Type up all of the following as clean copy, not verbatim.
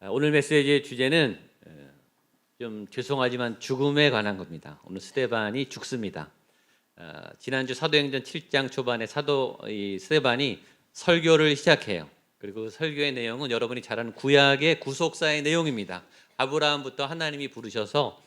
오늘 메시지의 주제는 좀 죄송하지만 죽음에 관한 겁니다. 오늘 스데반이 죽습니다. 지난주 사도행전 7장 초반에 사도 스데반이 설교를 시작해요. 그리고 그 설교의 내용은 여러분이 잘 아는 구약의 구속사의 내용입니다. 아브라함부터 하나님이 부르셔서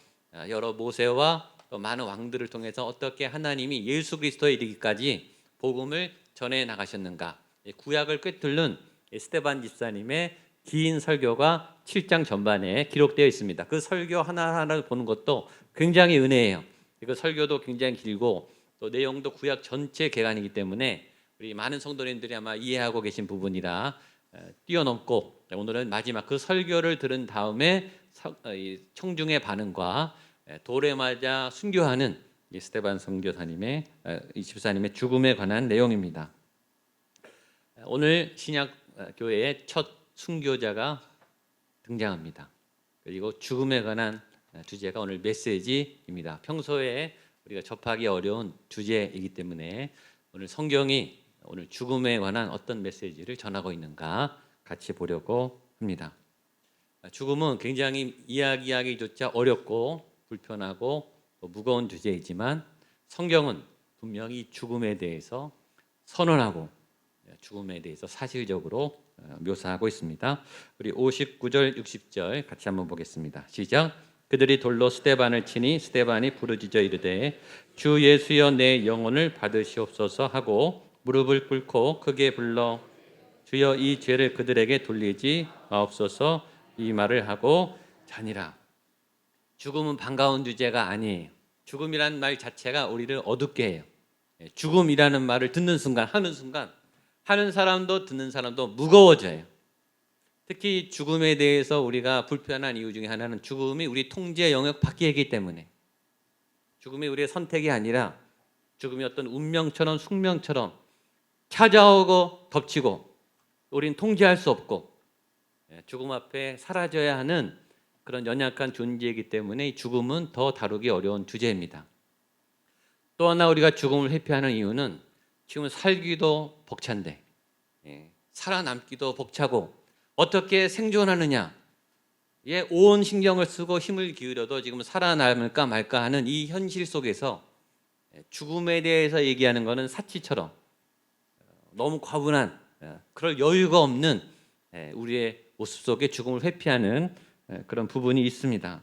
여러 모세와 또 많은 왕들을 통해서 어떻게 하나님이 예수 그리스도에 이르기까지 복음을 전해 나가셨는가, 구약을 꿰뚫는 스데반 집사님의 긴 설교가 7장 전반에 기록되어 있습니다. 그 설교 하나하나를 보는 것도 굉장히 은혜예요. 그 설교도 굉장히 길고 또 내용도 구약 전체 개관이기 때문에 우리 많은 성도님들이 아마 이해하고 계신 부분이라 뛰어넘고, 오늘은 마지막 그 설교를 들은 다음에 청중의 반응과 돌에 맞아 순교하는 스데반 선교사님의 이 집사님의 죽음에 관한 내용입니다. 오늘 신약 교회의 첫 순교자가 등장합니다. 그리고 죽음에 관한 주제가 오늘 메시지입니다. 평소에 우리가 접하기 어려운 주제이기 때문에 오늘 성경이 오늘 죽음에 관한 어떤 메시지를 전하고 있는가 같이 보려고 합니다. 죽음은 굉장히 이야기하기조차 어렵고 불편하고 무거운 주제이지만 성경은 분명히 죽음에 대해서 선언하고 죽음에 대해서 사실적으로 묘사하고 있습니다. 우리 59절 60절 같이 한번 보겠습니다. 시작. 그들이 돌로 스데반을 치니 스데반이 부르짖어 이르되 주 예수여 내 영혼을 받으시옵소서 하고 무릎을 꿇고 크게 불러 주여 이 죄를 그들에게 돌리지 마옵소서 이 말을 하고 자니라. 죽음은 반가운 주제가 아니에요. 죽음이라는 말 자체가 우리를 어둡게 해요. 죽음이라는 말을 듣는 순간, 하는 사람도 듣는 사람도 무거워져요. 특히 죽음에 대해서 우리가 불편한 이유 중에 하나는 죽음이 우리 통제 영역 밖이기 때문에, 죽음이 우리의 선택이 아니라 죽음이 어떤 운명처럼 숙명처럼 찾아오고 덮치고 우리는 통제할 수 없고 죽음 앞에 사라져야 하는 그런 연약한 존재이기 때문에 이 죽음은 더 다루기 어려운 주제입니다. 또 하나 우리가 죽음을 회피하는 이유는 지금 살기도 벅찬데 살아남기도 벅차고 어떻게 생존하느냐에 온 신경을 쓰고 힘을 기울여도 지금 살아남을까 말까 하는 이 현실 속에서 죽음에 대해서 얘기하는 것은 사치처럼 너무 과분한, 그럴 여유가 없는 우리의 모습 속에 죽음을 회피하는 그런 부분이 있습니다.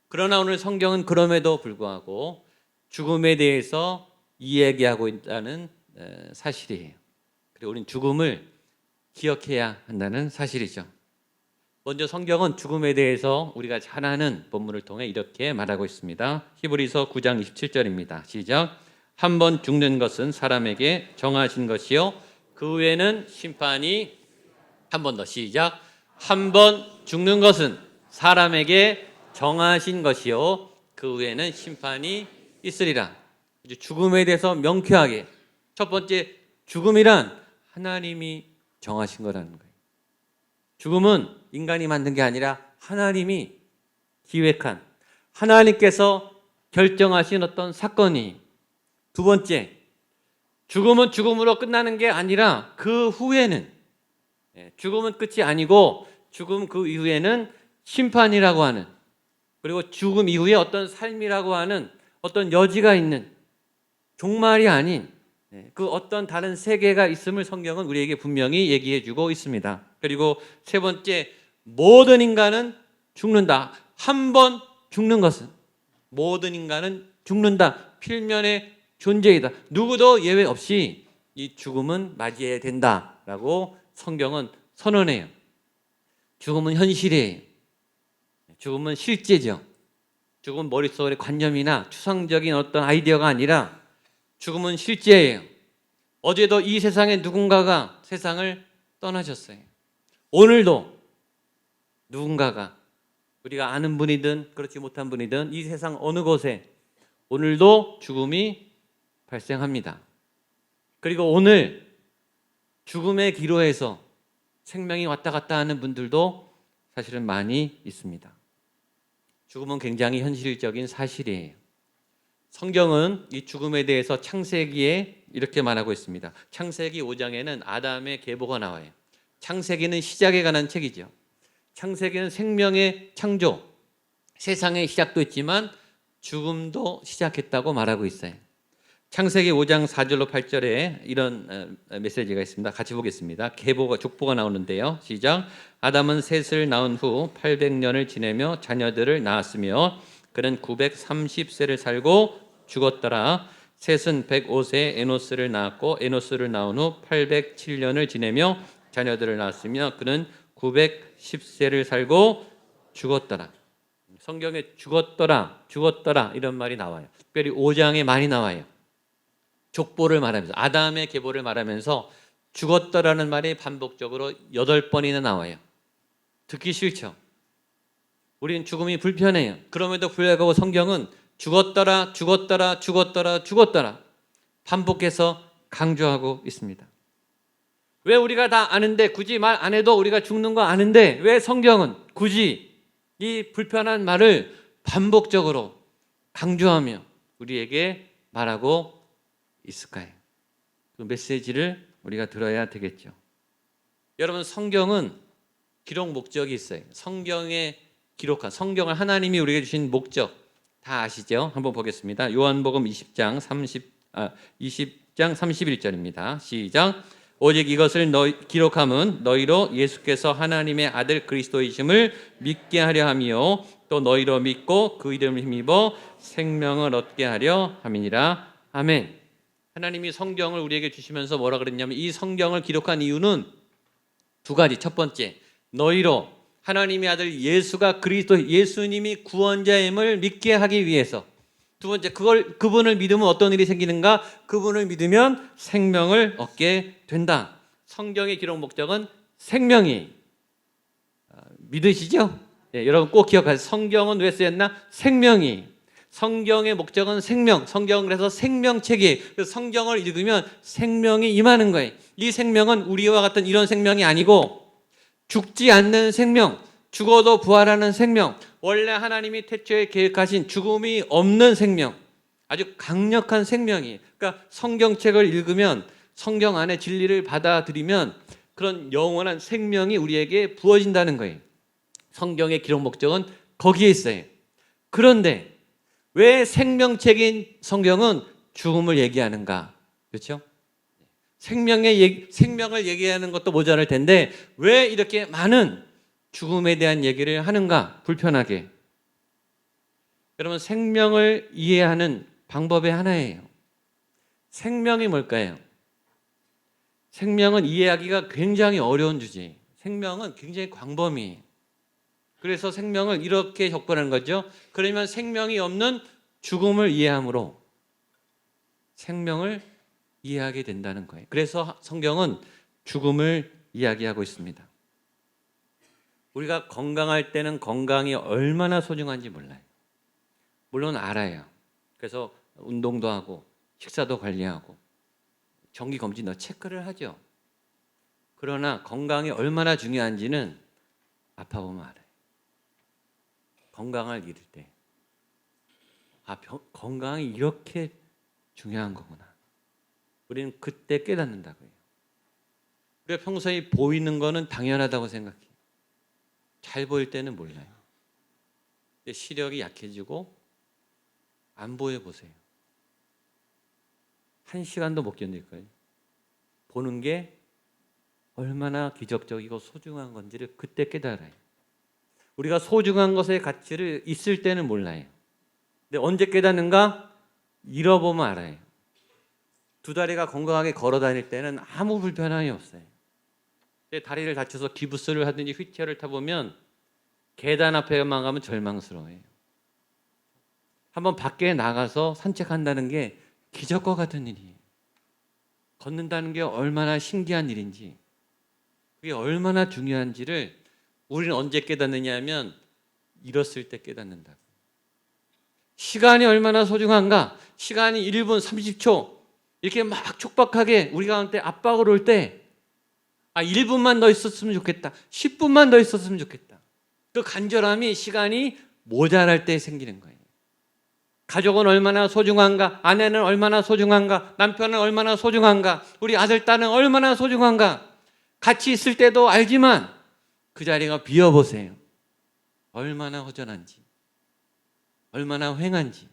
그러나 오늘 성경은 그럼에도 불구하고 죽음에 대해서 이야기하고 있다는 사실이에요. 그리고 우리는 죽음을 기억해야 한다는 사실이죠. 먼저 성경은 죽음에 대해서 우리가 잘 아는 본문을 통해 이렇게 말하고 있습니다. 히브리서 9장 27절입니다. 시작. 한 번 죽는 것은 사람에게 정하신 것이요 그 후에는 심판이, 한 번 더 시작. 한 번 죽는 것은 사람에게 정하신 것이요 그 후에는 심판이 있으리라. 죽음에 대해서 명쾌하게, 첫 번째, 죽음이란 하나님이 정하신 거라는 거예요. 죽음은 인간이 만든 게 아니라 하나님이 기획한, 하나님께서 결정하신 어떤 사건이. 두 번째, 죽음은 죽음으로 끝나는 게 아니라 그 후에는, 죽음은 끝이 아니고 죽음 그 이후에는 심판이라고 하는, 그리고 죽음 이후에 어떤 삶이라고 하는 어떤 여지가 있는, 종말이 아닌 그 어떤 다른 세계가 있음을 성경은 우리에게 분명히 얘기해 주고 있습니다. 그리고 세 번째, 모든 인간은 죽는다. 한 번 죽는 것은 모든 인간은 죽는다. 필면의 존재이다. 누구도 예외 없이 이 죽음은 맞이해야 된다라고 성경은 선언해요. 죽음은 현실이에요. 죽음은 실제죠. 죽음은 머릿속의 관념이나 추상적인 어떤 아이디어가 아니라 죽음은 실제예요. 어제도 이 세상에 누군가가 세상을 떠나셨어요. 오늘도 누군가가, 우리가 아는 분이든 그렇지 못한 분이든 이 세상 어느 곳에 오늘도 죽음이 발생합니다. 그리고 오늘 죽음의 기로에서 생명이 왔다 갔다 하는 분들도 사실은 많이 있습니다. 죽음은 굉장히 현실적인 사실이에요. 성경은 이 죽음에 대해서 창세기에 이렇게 말하고 있습니다. 창세기 5장에는 아담의 계보가 나와요. 창세기는 시작에 관한 책이죠. 창세기는 생명의 창조, 세상의 시작도 있지만 죽음도 시작했다고 말하고 있어요. 창세기 5장 4절로 8절에 이런 메시지가 있습니다. 같이 보겠습니다. 계보가 족보가 나오는데요. 시작. 아담은 셋을 낳은 후 800년을 지내며 자녀들을 낳았으며 그는 930세를 살고 죽었더라. 셋은 105세에 에노스를 낳았고 에노스를 낳은 후 807년을 지내며 자녀들을 낳았으며 그는 910세를 살고 죽었더라. 성경에 죽었더라 이런 말이 나와요. 특별히 5장에 많이 나와요. 족보를 말하면서 아담의 계보를 말하면서 죽었더라는 말이 반복적으로 8번이나 나와요. 듣기 싫죠. 우리는 죽음이 불편해요. 그럼에도 불구하고 성경은 죽었더라 반복해서 강조하고 있습니다. 왜 우리가 다 아는데 굳이 말 안 해도 우리가 죽는 거 아는데 왜 성경은 굳이 이 불편한 말을 반복적으로 강조하며 우리에게 말하고 있을까요? 그 메시지를 우리가 들어야 되겠죠. 여러분, 성경은 기록 목적이 있어요. 성경에 기록한 성경을 하나님이 우리에게 주신 목적 다 아시죠? 한번 보겠습니다. 요한복음 20장 31절입니다. 시작. 오직 이것을 기록함은 너희로 예수께서 하나님의 아들 그리스도이심을 믿게 하려 함이요 또 너희로 믿고 그 이름을 힘입어 생명을 얻게 하려 함이니라. 아멘. 하나님이 성경을 우리에게 주시면서 뭐라 그랬냐면 이 성경을 기록한 이유는 두 가지. 첫 번째, 너희로 하나님의 아들 예수가 그리스도 예수님이 구원자임을 믿게 하기 위해서. 두 번째, 그분을 믿으면 어떤 일이 생기는가? 그분을 믿으면 생명을 얻게 된다. 성경의 기록 목적은 생명이. 믿으시죠? 네, 여러분 꼭 기억하세요. 성경은 왜 쓰였나? 생명이. 성경의 목적은 생명. 성경은 그래서 생명책이에요. 그래서 성경을 읽으면 생명이 임하는 거예요. 이 생명은 우리와 같은 이런 생명이 아니고 죽지 않는 생명, 죽어도 부활하는 생명, 원래 하나님이 태초에 계획하신 죽음이 없는 생명, 아주 강력한 생명이에요. 그러니까 성경책을 읽으면 성경 안에 진리를 받아들이면 그런 영원한 생명이 우리에게 부어진다는 거예요. 성경의 기록 목적은 거기에 있어요. 그런데 왜 생명책인 성경은 죽음을 얘기하는가? 그렇죠? 생명을 얘기하는 것도 모자랄 텐데 왜 이렇게 많은 죽음에 대한 얘기를 하는가? 불편하게. 여러분, 생명을 이해하는 방법의 하나예요. 생명이 뭘까요? 생명은 이해하기가 굉장히 어려운 주제예요. 생명은 굉장히 광범위해요. 그래서 생명을 이렇게 접근하는 거죠. 그러면 생명이 없는 죽음을 이해함으로 생명을 이해하게 된다는 거예요. 그래서 성경은 죽음을 이야기하고 있습니다. 우리가 건강할 때는 건강이 얼마나 소중한지 몰라요. 물론 알아요. 그래서 운동도 하고 식사도 관리하고 정기검진도 체크를 하죠. 그러나 건강이 얼마나 중요한지는 아파보면 알아요. 건강을 잃을 때 건강이 이렇게 중요한 거구나. 우리는 그때 깨닫는다고요. 우리가 평소에 보이는 거는 당연하다고 생각해요. 잘 보일 때는 몰라요. 시력이 약해지고 안 보여 보세요. 1시간도 못 견딜 거예요. 보는 게 얼마나 기적적이고 소중한 건지를 그때 깨달아요. 우리가 소중한 것의 가치를 있을 때는 몰라요. 근데 언제 깨닫는가? 잃어보면 알아요. 두 다리가 건강하게 걸어 다닐 때는 아무 불편함이 없어요. 다리를 다쳐서 기부스를 하든지 휠체어를 타보면 계단 앞에만 가면 절망스러워요. 한번 밖에 나가서 산책한다는 게 기적과 같은 일이에요. 걷는다는 게 얼마나 신기한 일인지, 그게 얼마나 중요한지를 우리는 언제 깨닫느냐 하면 잃었을 때 깨닫는다. 시간이 얼마나 소중한가? 시간이 1분 30초 이렇게 막 촉박하게 우리가 한테 압박을 올 때 1분만 더 있었으면 좋겠다. 10분만 더 있었으면 좋겠다. 그 간절함이 시간이 모자랄 때 생기는 거예요. 가족은 얼마나 소중한가? 아내는 얼마나 소중한가? 남편은 얼마나 소중한가? 우리 아들, 딸은 얼마나 소중한가? 같이 있을 때도 알지만 그 자리가 비워보세요. 얼마나 허전한지, 얼마나 휑한지,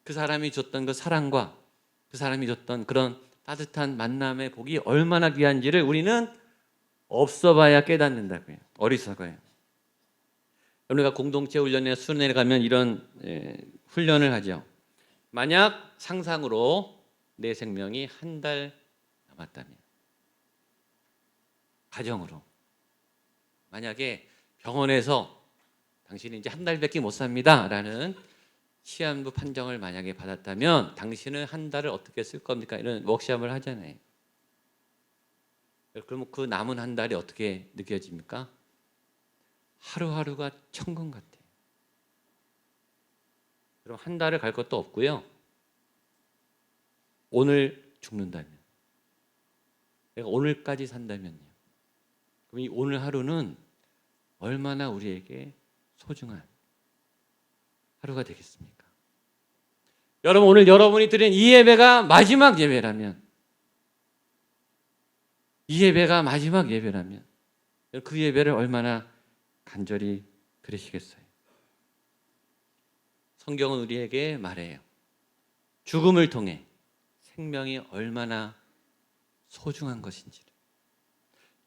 그 사람이 줬던 그 사랑과 그 사람이 줬던 그런 따뜻한 만남의 복이 얼마나 귀한지를 우리는 없어봐야 깨닫는다고요. 어리석어요. 우리가 공동체 훈련이나 수련회에 가면 이런 훈련을 하죠. 만약 상상으로 내 생명이 한 달 남았다면, 가정으로 만약에 병원에서 당신이 이제 한 달밖에 못 삽니다 라는 시한부 판정을 만약에 받았다면 당신은 한 달을 어떻게 쓸 겁니까? 이런 워크숍을 하잖아요. 그러면 그 남은 한 달이 어떻게 느껴집니까? 하루하루가 천국 같아요. 그럼 한 달을 갈 것도 없고요. 오늘 죽는다면, 내가 오늘까지 산다면요. 그럼 이 오늘 하루는 얼마나 우리에게 소중한 하루가 되겠습니까? 여러분, 오늘 여러분이 드린 이 예배가 마지막 예배라면, 이 예배가 마지막 예배라면 그 예배를 얼마나 간절히 드리시겠어요? 성경은 우리에게 말해요. 죽음을 통해 생명이 얼마나 소중한 것인지를.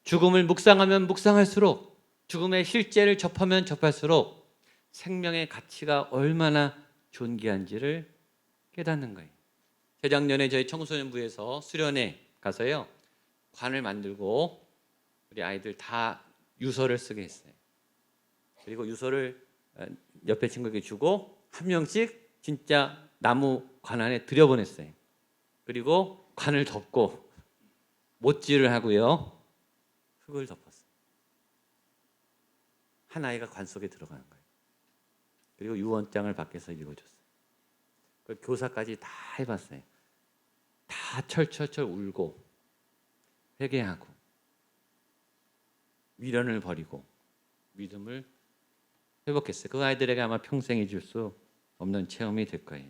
죽음을 묵상하면 묵상할수록, 죽음의 실제를 접하면 접할수록 생명의 가치가 얼마나 존귀한지를 깨닫는 거예요. 재작년에 저희 청소년부에서 수련회 가서요, 관을 만들고 우리 아이들 다 유서를 쓰게 했어요. 그리고 유서를 옆에 친구에게 주고 한 명씩 진짜 나무 관 안에 들여보냈어요. 그리고 관을 덮고 못질을 하고요, 흙을 덮었어요. 한 아이가 관 속에 들어가는 거예요. 그리고 유언장을 밖에서 읽어줬어요. 그 교사까지 다 해봤어요. 다 철철철 울고 회개하고 미련을 버리고 믿음을 회복했어요. 그 아이들에게 아마 평생 잊을 수 없는 체험이 될 거예요.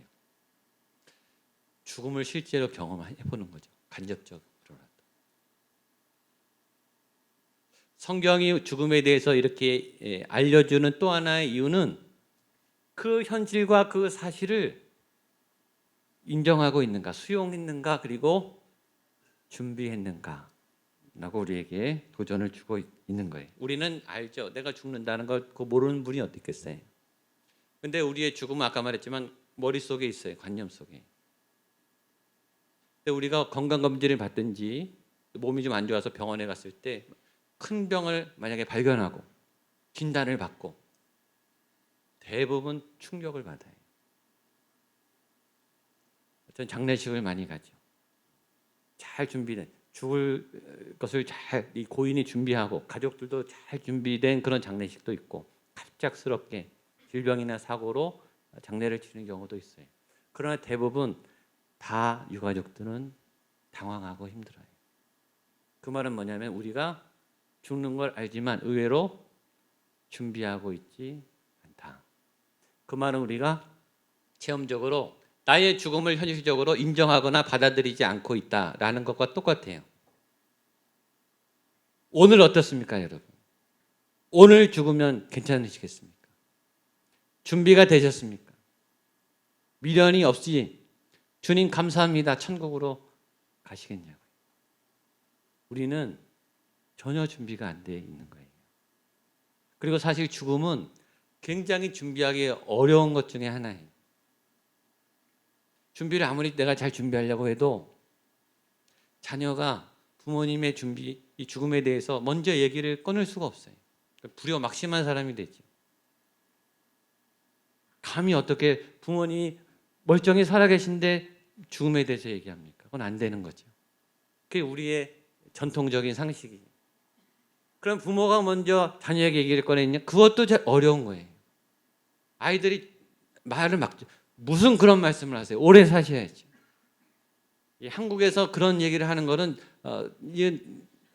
죽음을 실제로 경험해보는 거죠. 간접적으로라도. 성경이 죽음에 대해서 이렇게 알려주는 또 하나의 이유는 그 현실과 그 사실을 인정하고 있는가, 수용했는가, 그리고 준비했는가 라고 우리에게 도전을 주고 있는 거예요. 우리는 알죠. 내가 죽는다는 걸 그거 모르는 분이 어디 있겠어요. 근데 우리의 죽음은 아까 말했지만 머릿속에 있어요. 관념 속에. 근데 우리가 건강검진을 받든지 몸이 좀 안 좋아서 병원에 갔을 때 큰 병을 만약에 발견하고 진단을 받고 대부분 충격을 받아요. 어떤 장례식을 많이 가죠. 잘 준비된, 죽을 것을 잘 이 고인이 준비하고 가족들도 잘 준비된 그런 장례식도 있고, 갑작스럽게 질병이나 사고로 장례를 치는 경우도 있어요. 그러나 대부분 다 유가족들은 당황하고 힘들어요. 그 말은 뭐냐면 우리가 죽는 걸 알지만 의외로 준비하고 있지 않다. 그 말은 우리가 체험적으로 나의 죽음을 현실적으로 인정하거나 받아들이지 않고 있다라는 것과 똑같아요. 오늘 어떻습니까, 여러분? 오늘 죽으면 괜찮으시겠습니까? 준비가 되셨습니까? 미련이 없이 주님 감사합니다, 천국으로 가시겠냐고요. 우리는 전혀 준비가 안 돼 있는 거예요. 그리고 사실 죽음은 굉장히 준비하기 어려운 것 중에 하나예요. 준비를 아무리 내가 잘 준비하려고 해도 자녀가 부모님의 준비, 이 죽음에 대해서 먼저 얘기를 꺼낼 수가 없어요. 불효막심한 사람이 되죠. 감히 어떻게 부모님이 멀쩡히 살아계신데 죽음에 대해서 얘기합니까? 그건 안 되는 거죠. 그게 우리의 전통적인 상식이에요. 그럼 부모가 먼저 자녀에게 얘기를 꺼내냐? 그것도 잘 어려운 거예요. 아이들이 말을 막 무슨 그런 말씀을 하세요? 오래 사셔야지. 한국에서 그런 얘기를 하는 거는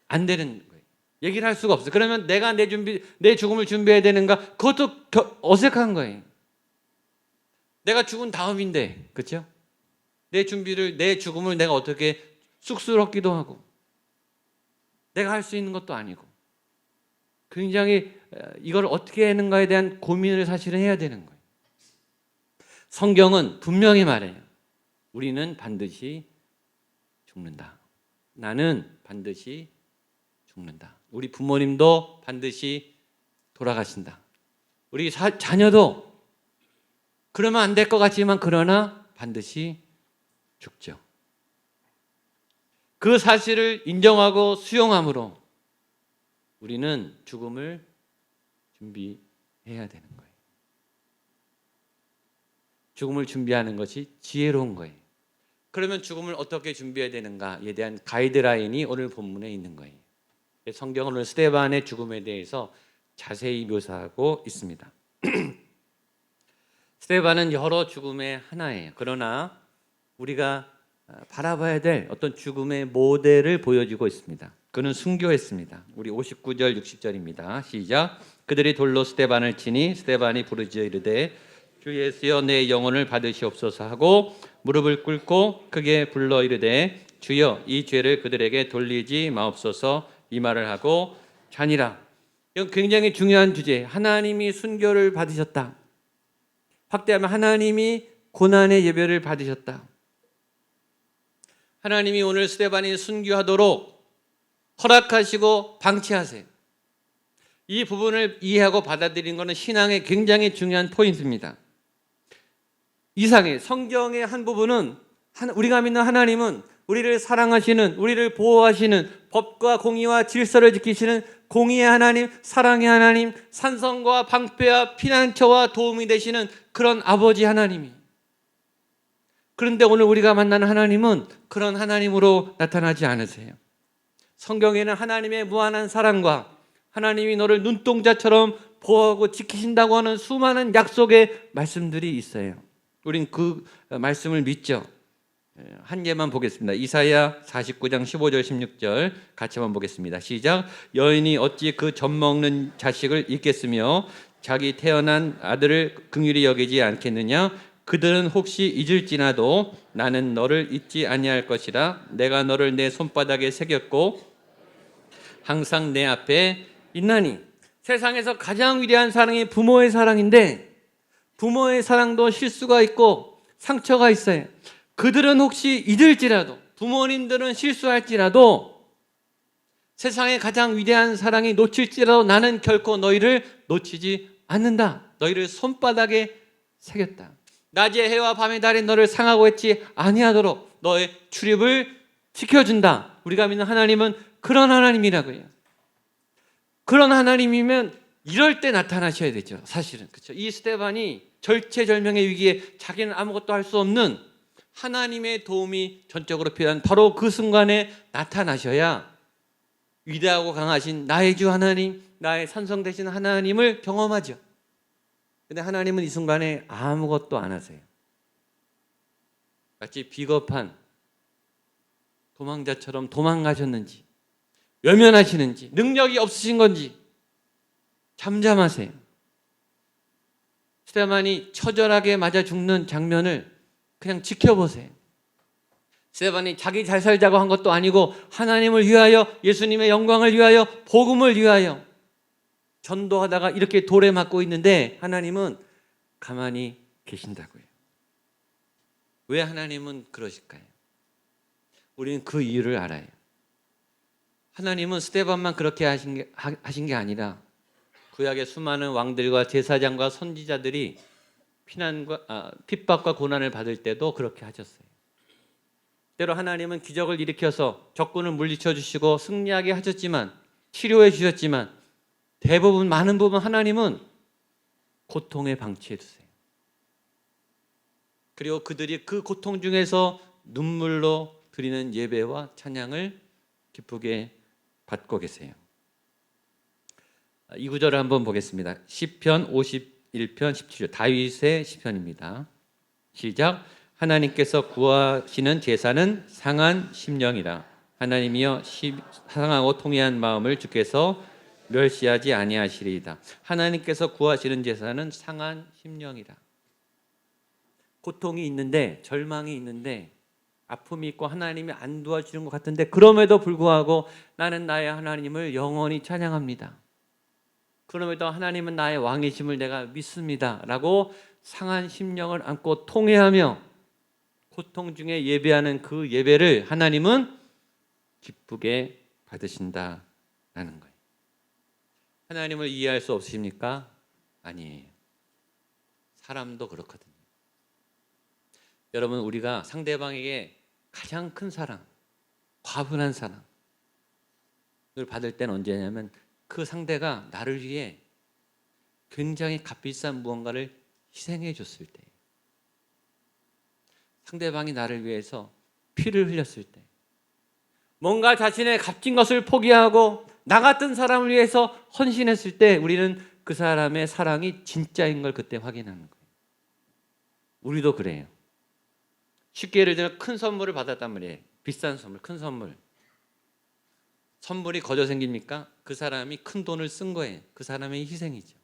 안 되는 거예요. 얘기를 할 수가 없어요. 그러면 내가 내 죽음을 준비해야 되는가? 그것도 어색한 거예요. 내가 죽은 다음인데, 그렇죠? 내 죽음을 내가 어떻게 쑥스럽기도 하고, 내가 할 수 있는 것도 아니고. 굉장히 이걸 어떻게 하는가에 대한 고민을 사실은 해야 되는 거예요. 성경은 분명히 말해요. 우리는 반드시 죽는다. 나는 반드시 죽는다. 우리 부모님도 반드시 돌아가신다. 우리 자녀도 그러면 안 될 것 같지만 그러나 반드시 죽죠. 그 사실을 인정하고 수용함으로 우리는 죽음을 준비해야 되는 거예요. 죽음을 준비하는 것이 지혜로운 거예요. 그러면 죽음을 어떻게 준비해야 되는가에 대한 가이드라인이 오늘 본문에 있는 거예요. 성경은 오늘 스데반의 죽음에 대해서 자세히 묘사하고 있습니다. 스데반은 여러 죽음의 하나예요. 그러나 우리가 바라봐야 될 어떤 죽음의 모델을 보여주고 있습니다. 그는 순교했습니다. 우리 59절 60절입니다. 시작. 그들이 돌로 스데반을 치니 스데반이 부르짖어 이르되 주 예수여 내 영혼을 받으시옵소서 하고 무릎을 꿇고 크게 불러 이르되 주여 이 죄를 그들에게 돌리지 마옵소서 이 말을 하고 자니라. 이건 굉장히 중요한 주제. 하나님이 순교를 받으셨다. 확대하면 하나님이 고난의 예배를 받으셨다. 하나님이 오늘 스데반이 순교하도록 허락하시고 방치하세요. 이 부분을 이해하고 받아들이는 것은 신앙의 굉장히 중요한 포인트입니다. 이상해. 성경의 한 부분은 우리가 믿는 하나님은 우리를 사랑하시는, 우리를 보호하시는, 법과 공의와 질서를 지키시는 공의의 하나님, 사랑의 하나님, 산성과 방패와 피난처와 도움이 되시는 그런 아버지 하나님이. 그런데 오늘 우리가 만나는 하나님은 그런 하나님으로 나타나지 않으세요. 성경에는 하나님의 무한한 사랑과 하나님이 너를 눈동자처럼 보호하고 지키신다고 하는 수많은 약속의 말씀들이 있어요. 우린 그 말씀을 믿죠. 한 예만 보겠습니다. 이사야 49장 15절 16절 같이 한번 보겠습니다. 시작. 여인이 어찌 그 젖먹는 자식을 잊겠으며 자기 태어난 아들을 긍휼히 여기지 않겠느냐. 그들은 혹시 잊을지라도 나는 너를 잊지 아니할 것이라. 내가 너를 내 손바닥에 새겼고 항상 내 앞에 있나니. 세상에서 가장 위대한 사랑이 부모의 사랑인데 부모의 사랑도 실수가 있고 상처가 있어요. 그들은 혹시 잊을지라도, 부모님들은 실수할지라도, 세상의 가장 위대한 사랑이 놓칠지라도 나는 결코 너희를 놓치지 않는다. 너희를 손바닥에 새겼다. 낮에 해와 밤의 달이 너를 상하고 했지 아니하도록 너의 출입을 지켜준다. 우리가 믿는 하나님은 그런 하나님이라고요. 그런 하나님이면 이럴 때 나타나셔야 되죠. 사실은 그렇죠. 이 스데반이 절체절명의 위기에 자기는 아무것도 할 수 없는 하나님의 도움이 전적으로 필요한 바로 그 순간에 나타나셔야 위대하고 강하신 나의 주 하나님, 나의 산성 되신 하나님을 경험하죠. 근데 하나님은 이 순간에 아무것도 안 하세요. 마치 비겁한 도망자처럼 도망가셨는지, 외면하시는지, 능력이 없으신 건지 잠잠하세요. 스데반이 처절하게 맞아 죽는 장면을 그냥 지켜보세요. 스데반이 자기 잘 살자고 한 것도 아니고 하나님을 위하여, 예수님의 영광을 위하여, 복음을 위하여 전도하다가 이렇게 돌에 맞고 있는데 하나님은 가만히 계신다고요. 왜 하나님은 그러실까요? 우리는 그 이유를 알아요. 하나님은 스데반만 그렇게 하신 게 아니라 구약의 수많은 왕들과 제사장과 선지자들이 핍박과 고난을 받을 때도 그렇게 하셨어요. 때로 하나님은 기적을 일으켜서 적군을 물리쳐 주시고 승리하게 하셨지만, 치료해 주셨지만, 대부분 많은 부분 하나님은 고통에 방치해 두세요. 그리고 그들이 그 고통 중에서 눈물로 드리는 예배와 찬양을 기쁘게 받고 계세요. 이 구절을 한번 보겠습니다. 시편 51편 17절 다윗의 시편입니다. 시작. 하나님께서 구하시는 제사는 상한 심령이라. 하나님이여 상하고 통회한 마음을 주께서 멸시하지 아니하시리이다. 하나님께서 구하시는 제사는 상한 심령이라. 고통이 있는데, 절망이 있는데, 아픔이 있고 하나님이 안 도와주는 것 같은데 그럼에도 불구하고 나는 나의 하나님을 영원히 찬양합니다. 그럼에도 하나님은 나의 왕이심을 내가 믿습니다 라고 상한 심령을 안고 통회하며 고통 중에 예배하는 그 예배를 하나님은 기쁘게 받으신다라는 거예요. 하나님을 이해할 수 없으십니까? 아니에요. 사람도 그렇거든요. 여러분, 우리가 상대방에게 가장 큰 사랑, 과분한 사랑을 받을 때는 언제냐면 그 상대가 나를 위해 굉장히 값비싼 무언가를 희생해 줬을 때, 상대방이 나를 위해서 피를 흘렸을 때, 뭔가 자신의 값진 것을 포기하고 나 같은 사람을 위해서 헌신했을 때 우리는 그 사람의 사랑이 진짜인 걸 그때 확인하는 거예요. 우리도 그래요. 쉽게 예를 들면 큰 선물을 받았단 말이에요. 비싼 선물, 큰 선물. 선물이 거저 생깁니까? 그 사람이 큰 돈을 쓴 거예요. 그 사람의 희생이죠.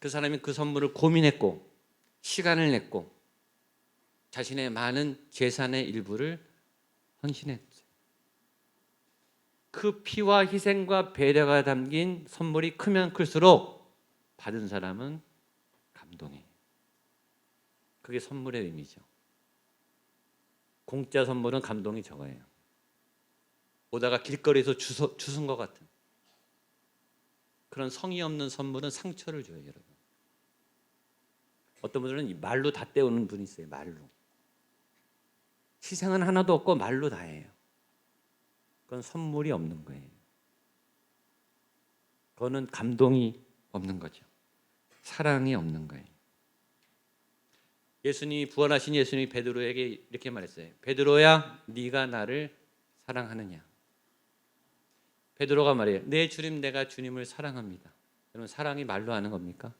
그 사람이 그 선물을 고민했고 시간을 냈고 자신의 많은 재산의 일부를 헌신했죠. 그 피와 희생과 배려가 담긴 선물이 크면 클수록 받은 사람은 감동해요. 그게 선물의 의미죠. 공짜 선물은 감동이 적어요. 보다가 길거리에서 주운 것 같은 그런 성의 없는 선물은 상처를 줘요, 여러분. 어떤 분들은 말로 다 때우는 분이 있어요. 말로. 희생은 하나도 없고 말로 다 해요. 그건 선물이 없는 거예요. 그거는 감동이 없는 거죠. 사랑이 없는 거예요. 부활하신 예수님이 베드로에게 이렇게 말했어요. 베드로야, 네가 나를 사랑하느냐? 베드로가 말해요. 네 주님, 내가 주님을 사랑합니다. 여러분, 사랑이 말로 하는 겁니까?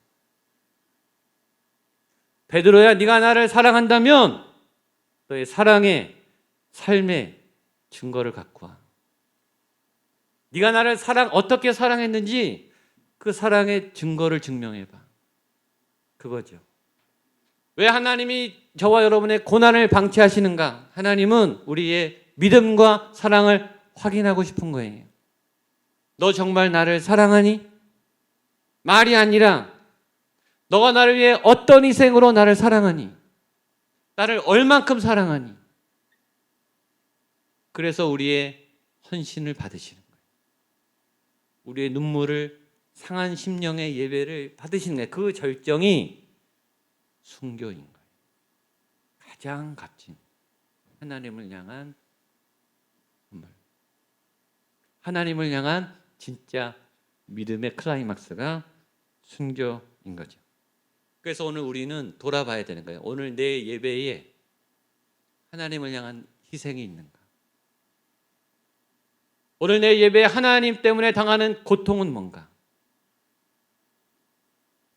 베드로야, 네가 나를 사랑한다면 너의 사랑의 삶의 증거를 갖고 와. 네가 나를 어떻게 사랑했는지 그 사랑의 증거를 증명해봐. 그거죠. 왜 하나님이 저와 여러분의 고난을 방치하시는가? 하나님은 우리의 믿음과 사랑을 확인하고 싶은 거예요. 너 정말 나를 사랑하니? 말이 아니라 너가 나를 위해 어떤 희생으로 나를 사랑하니? 나를 얼만큼 사랑하니? 그래서 우리의 헌신을 받으시는 거예요. 우리의 눈물을, 상한 심령의 예배를 받으시는 거예요. 그 절정이 순교인 거예요. 가장 값진 하나님을 향한 선물. 하나님을 향한 진짜 믿음의 클라이막스가 순교인 거죠. 그래서 오늘 우리는 돌아봐야 되는 거예요. 오늘 내 예배에 하나님을 향한 희생이 있는가? 오늘 내 예배에 하나님 때문에 당하는 고통은 뭔가?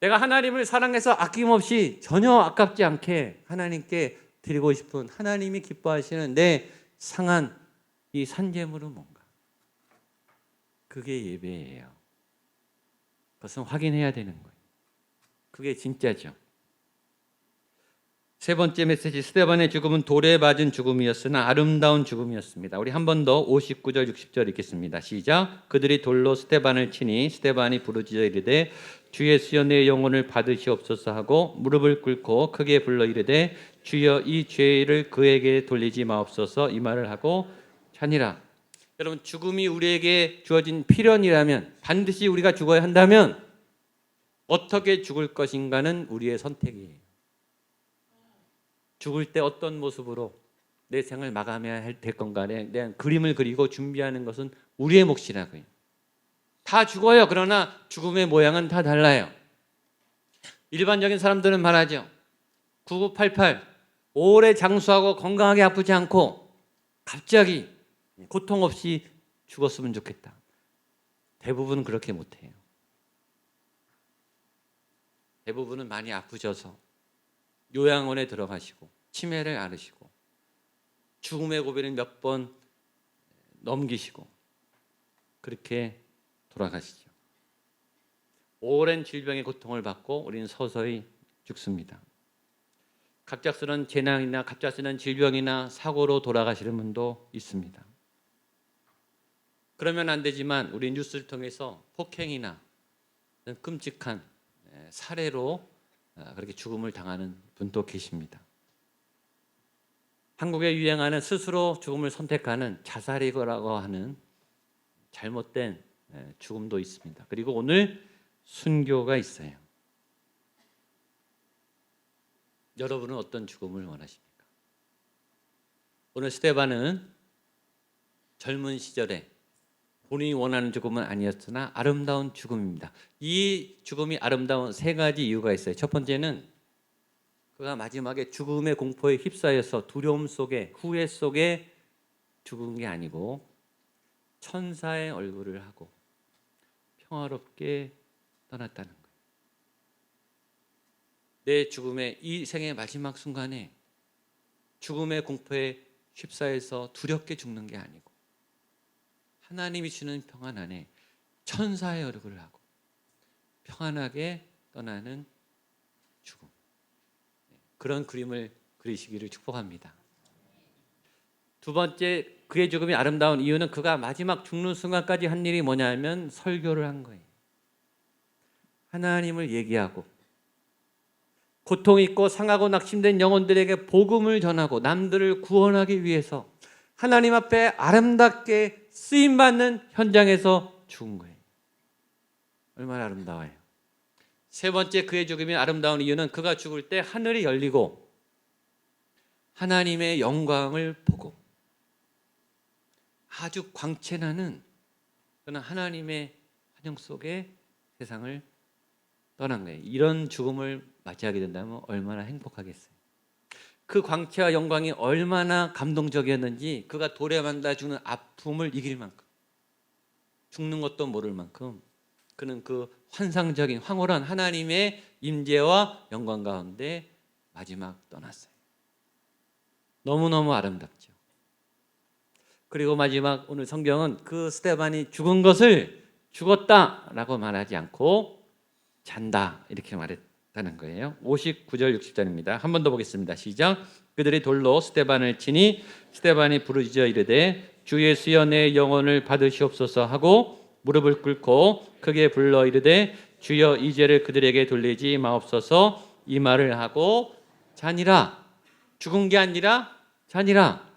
내가 하나님을 사랑해서 아낌없이 전혀 아깝지 않게 하나님께 드리고 싶은, 하나님이 기뻐하시는 내 상한 이 산재물은 뭔가? 그게 예배예요. 그것은 확인해야 되는 거예요. 그게 진짜죠. 세 번째 메시지, 스데반의 죽음은 돌에 맞은 죽음이었으나 아름다운 죽음이었습니다. 우리 한 번 더 59절 60절 읽겠습니다. 시작. 그들이 돌로 스데반을 치니 스데반이 부르짖어 이르되 주 예수여 내 영혼을 받으시옵소서 하고 무릎을 꿇고 크게 불러 이르되 주여 이 죄를 그에게 돌리지 마옵소서 이 말을 하고 자니라. 여러분, 죽음이 우리에게 주어진 필연이라면, 반드시 우리가 죽어야 한다면 어떻게 죽을 것인가는 우리의 선택이에요. 죽을 때 어떤 모습으로 내 생을 마감해야 될 건가에 대한 그림을 그리고 준비하는 것은 우리의 몫이라고요. 다 죽어요. 그러나 죽음의 모양은 다 달라요. 일반적인 사람들은 말하죠. 9988 오래 장수하고 건강하게 아프지 않고 갑자기 고통 없이 죽었으면 좋겠다. 대부분은 그렇게 못해요. 대부분은 많이 아프셔서 요양원에 들어가시고 치매를 앓으시고 죽음의 고비를 몇 번 넘기시고 그렇게 돌아가시죠. 오랜 질병의 고통을 받고 우리는 서서히 죽습니다. 갑작스런 재난이나 갑작스런 질병이나 사고로 돌아가시는 분도 있습니다. 그러면 안 되지만 우리 뉴스를 통해서 폭행이나 끔찍한 사례로 그렇게 죽음을 당하는 분도 계십니다. 한국에 유행하는 스스로 죽음을 선택하는 자살이라고 하는 잘못된 죽음도 있습니다. 그리고 오늘 순교가 있어요. 여러분은 어떤 죽음을 원하십니까? 오늘 스데반은 젊은 시절에 본인이 원하는 죽음은 아니었으나 아름다운 죽음입니다. 이 죽음이 아름다운 세 가지 이유가 있어요. 첫 번째는 그가 마지막에 죽음의 공포에 휩싸여서 두려움 속에, 후회 속에 죽은 게 아니고 천사의 얼굴을 하고 평화롭게 떠났다는 거예요. 내 죽음의 이 생의 마지막 순간에 죽음의 공포에 휩싸여서 두렵게 죽는 게 아니고 하나님이 주는 평안 안에 천사의 얼굴을 하고 평안하게 떠나는 죽음. 그런 그림을 그리시기를 축복합니다. 두 번째, 그의 죽음이 아름다운 이유는 그가 마지막 죽는 순간까지 한 일이 뭐냐면 설교를 한 거예요. 하나님을 얘기하고 고통 있고 상하고 낙심된 영혼들에게 복음을 전하고 남들을 구원하기 위해서 하나님 앞에 아름답게 쓰임받는 현장에서 죽은 거예요. 얼마나 아름다워요. 세 번째, 그의 죽음이 아름다운 이유는 그가 죽을 때 하늘이 열리고 하나님의 영광을 보고 아주 광채나는 그런 하나님의 환영 속에 세상을 떠난 거예요. 이런 죽음을 맞이하게 된다면 얼마나 행복하겠어요. 그 광채와 영광이 얼마나 감동적이었는지 그가 돌에 만다 죽는 아픔을 이길 만큼 죽는 것도 모를 만큼 그는 그 환상적인 황홀한 하나님의 임재와 영광 가운데 마지막 떠났어요. 너무너무 아름답죠. 그리고 마지막 오늘 성경은 그 스데반이 죽은 것을 죽었다라고 말하지 않고 잔다 이렇게 말했다는 거예요. 59절 60절입니다. 한 번 더 보겠습니다. 시작. 그들이 돌로 스데반을 치니 스데반이 부르짖어 이르되 주 예수여 내 영혼을 받으시옵소서 하고 무릎을 꿇고 크게 불러 이르되 주여 이 죄를 그들에게 돌리지 마옵소서 이 말을 하고 자니라. 죽은 게 아니라 자니라.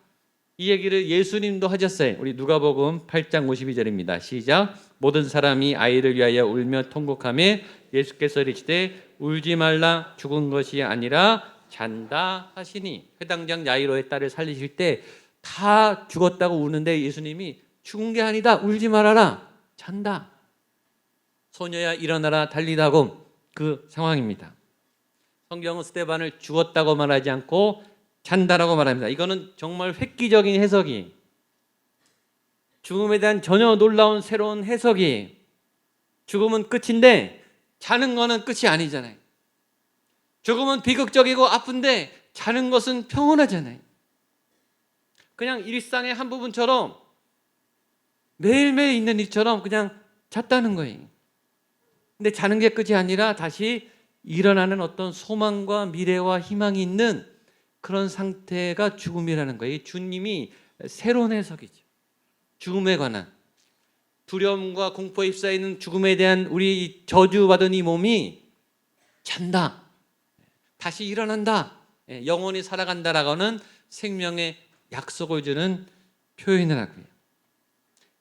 이 얘기를 예수님도 하셨어요. 우리 누가복음 8장 52절입니다. 시작. 모든 사람이 아이를 위하여 울며 통곡하며 예수께서 이르시되 울지 말라 죽은 것이 아니라 잔다 하시니. 회당장 야이로의 딸을 살리실 때 다 죽었다고 우는데 예수님이 죽은 게 아니다 울지 말아라 잔다. 소녀야 일어나라 달리다고 그 상황입니다. 성경은 스데반을 죽었다고 말하지 않고 잔다라고 말합니다. 이거는 정말 획기적인 해석이, 죽음에 대한 전혀 놀라운 새로운 해석이, 죽음은 끝인데 자는 거는 끝이 아니잖아요. 죽음은 비극적이고 아픈데 자는 것은 평온하잖아요. 그냥 일상의 한 부분처럼 매일매일 있는 일처럼 그냥 잤다는 거예요. 근데 자는 게 끝이 아니라 다시 일어나는 어떤 소망과 미래와 희망이 있는 그런 상태가 죽음이라는 거예요. 주님이 새로운 해석이죠. 죽음에 관한 두려움과 공포에 휩싸여 있는 죽음에 대한 우리 저주받은 이 몸이 잔다, 다시 일어난다, 영원히 살아간다라고는 생명의 약속을 주는 표현을 하고요.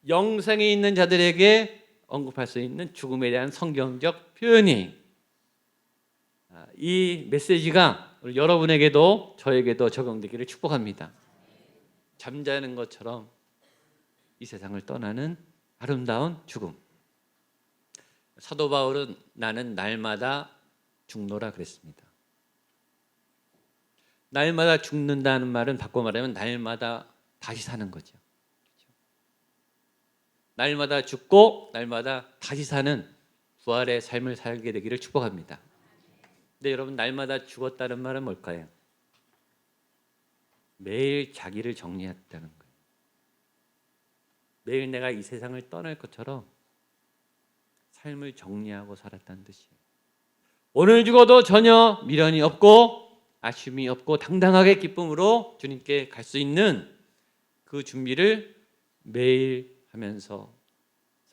영생에 있는 자들에게 언급할 수 있는 죽음에 대한 성경적 표현이, 이 메시지가 여러분에게도 저에게도 적용되기를 축복합니다. 잠자는 것처럼 이 세상을 떠나는 아름다운 죽음. 사도 바울은 나는 날마다 죽노라 그랬습니다. 날마다 죽는다는 말은 바꿔 말하면 날마다 다시 사는 거죠. 날마다 죽고 날마다 다시 사는 부활의 삶을 살게 되기를 축복합니다. 근데 여러분, 날마다 죽었다는 말은 뭘까요? 매일 자기를 정리했다는 거예요. 매일 내가 이 세상을 떠날 것처럼 삶을 정리하고 살았다는 뜻이에요. 오늘 죽어도 전혀 미련이 없고 아쉬움이 없고 당당하게 기쁨으로 주님께 갈 수 있는 그 준비를 매일 하면서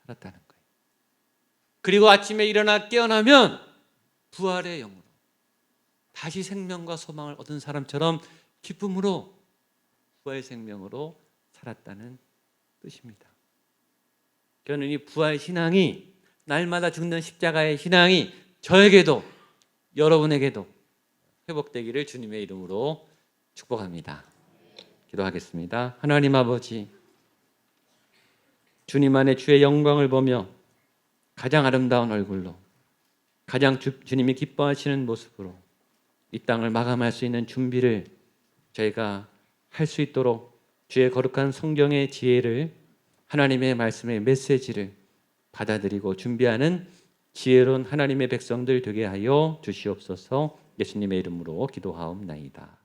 살았다는 거예요. 그리고 아침에 일어나 깨어나면 부활의 영으로 다시 생명과 소망을 얻은 사람처럼 기쁨으로 부활의 생명으로 살았다는 뜻입니다. 저는 이 부활 신앙이, 날마다 죽는 십자가의 신앙이 저에게도 여러분에게도 회복되기를 주님의 이름으로 축복합니다. 기도하겠습니다. 하나님 아버지, 주님 안에 주의 영광을 보며 가장 아름다운 얼굴로, 가장 주님이 기뻐하시는 모습으로 이 땅을 마감할 수 있는 준비를 저희가 할 수 있도록 주의 거룩한 성경의 지혜를, 하나님의 말씀의 메시지를 받아들이고 준비하는 지혜로운 하나님의 백성들 되게 하여 주시옵소서. 예수님의 이름으로 기도하옵나이다.